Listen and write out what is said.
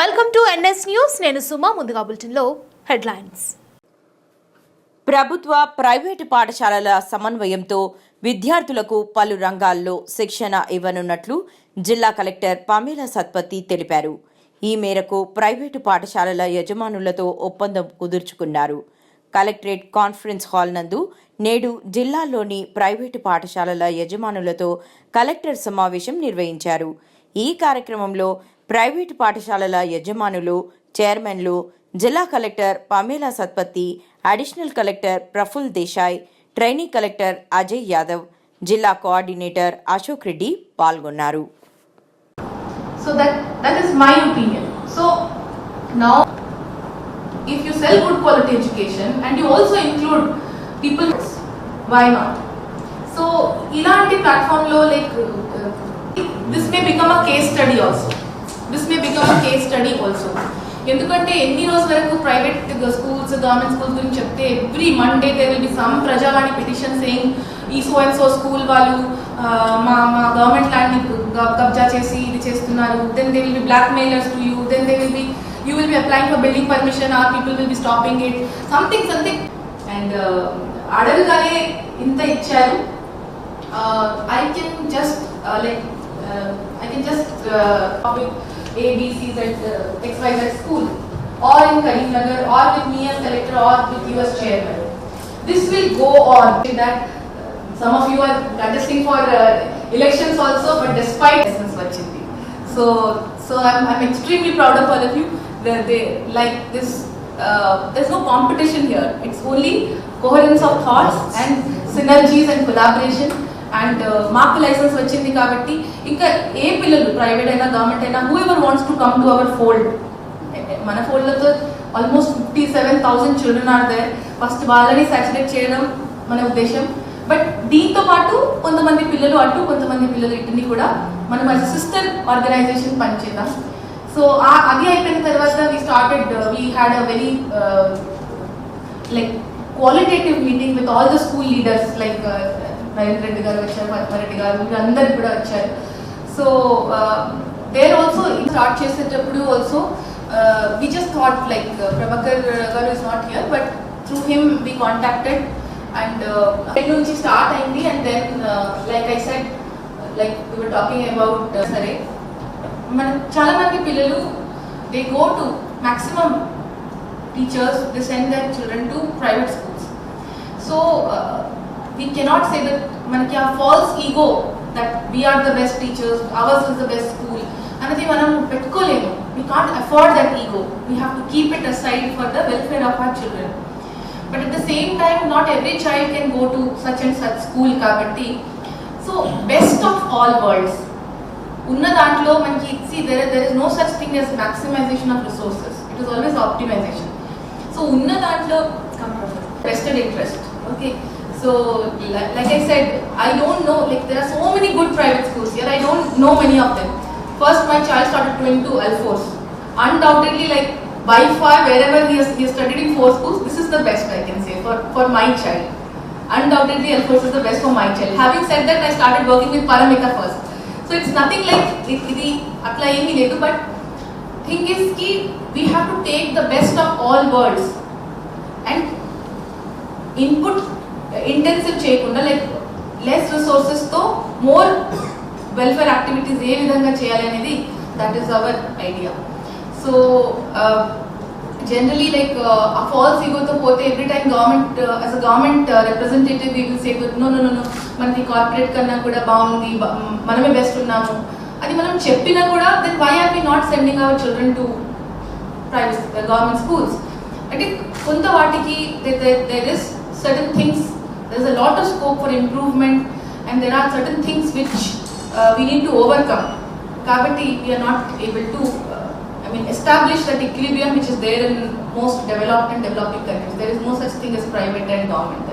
Welcome to NS news. నేను సుమా. ముందుగా బులెటిన్లో హెడ్లైన్స్. ప్రభుత్వ ప్రైవేటు పాఠశాలల సమన్వయంతో విద్యార్థులకు పలు రంగాల్లో శిక్షణ ఇవ్వనున్నట్లు జిల్లా కలెక్టర్ పమేలా సత్పతి తెలిపారు. ఈ మేరకు ప్రైవేటు పాఠశాలల యజమానులతో ఒప్పందం కుదుర్చుకున్నారు. కలెక్టరేట్ కాన్ఫరెన్స్ హాల్ నందు నేడు జిల్లాలోని ప్రైవేటు పాఠశాలల యజమానులతో కలెక్టర్ సమావేశం నిర్వహించారు. ఈ కార్యక్రమంలో ప్రైవేటు పాఠశాలల యజమానులు, చైర్మన్లు, జిల్లా collector Pamela Satpathy, additional collector Praful Desai, trainee collector Ajay Yadav, జిల్లా కోఆర్డినేటర్ అశోక్ రెడ్డి పాల్గొన్నారు. So that is my opinion. So now if you sell good quality education and you also include people, why not? So ilanti platform lo like this may become a case study also. ఎందుకంటే ఎన్ని రోజుల వరకు private schools, government schools గురించి చెప్తే every Monday there will be some Prajavani petition saying ఈ so and so school వాళ్ళు మా government ల్యాండ్ని కబ్జా చేసి ఇది చేస్తున్నారు. Then they will be blackmailers to you. Then they will be you will be applying for building permission, or people will be stopping it, something and adalgane inta icharu. I can just topic ABCs at XYZ school, or in Karimnagar, or with me as collector, or with you as chairman. This will go on. That some of you are contesting for elections also, but despite essence vachindi. So I'm extremely proud of all of you. They like this. There's no competition here. It's only coherence of thoughts and synergies and collaboration. And మాకు licence వచ్చింది కాబట్టి ఇంకా ఏ పిల్లలు private అయినా government అయినా whoever wants to come to our fold, మన ఫోల్డ్లతో almost 57,000 children are there. First వాళ్ళని సాచురేట్ చేయడం మన ఉద్దేశం. బట్ దీంతో పాటు కొంతమంది పిల్లలు అటు, కొంతమంది పిల్లలు ఇటుని కూడా మనం యాజ్ సిస్టర్ ఆర్గనైజేషన్ పనిచేద్దాం. సో అది అయిపోయిన తర్వాత we had a very like qualitative meeting with all the school leaders like Narendra Reddy గారు వచ్చారు, పద్మారెడ్డి గారు, వీళ్ళందరూ కూడా వచ్చారు. సో దేర్ ఆల్సో స్టార్ట్ చేసేటప్పుడు also we just thought like Prabhakar garu is not here, but through him we contacted and నుంచి start అయింది. And then like I said, like we were talking about సరే మన చాలా మంది పిల్లలు they go to maximum teachers, they send their children to private schools. So we cannot say that manaki a false ego that we are the best teachers, ours is the best school anadi manam pettukolemu. We can't afford that ego. We have to keep it aside for the welfare of our children. But at the same time, not every child can go to such and such school kabatti. So best of all worlds unna dantlo manaki see there is no such thing as maximization of resources. It is always optimization. So unna dantlo vested interest. Okay, so like I said, I don't know, like there are so many good private schools here. I don't know many of them. First my child started going to Alforce. Undoubtedly, like by far wherever he has studied in 4 schools, this is the best I can say for my child. Undoubtedly Alforce is the best for my child. Having said that, I started working with Paramita first. So it's nothing like idi atla emi ledu, but thing is ki we have to take the best of all worlds and input intensive చేయకుండా like less resources తో more welfare activities ఏ విధంగా చేయాలి అనేది that is our idea. So generally like ఆ false ఈగోతో పోతే every time government as a government representative we will say no no no మనకి కార్పొరేట్ కన్నా కూడా బాగుంది, మనమే బెస్ట్ ఉన్నాము అది మనం చెప్పినా కూడా then why are we not sending our children to private government schools? అంటే కొంత వాటికి there is certain things, there is a lot of scope for improvement, and there are certain things which we need to overcome. Kabatti we are not able to establish that equilibrium which is there in most developed and developing countries. There is no such thing as private and government.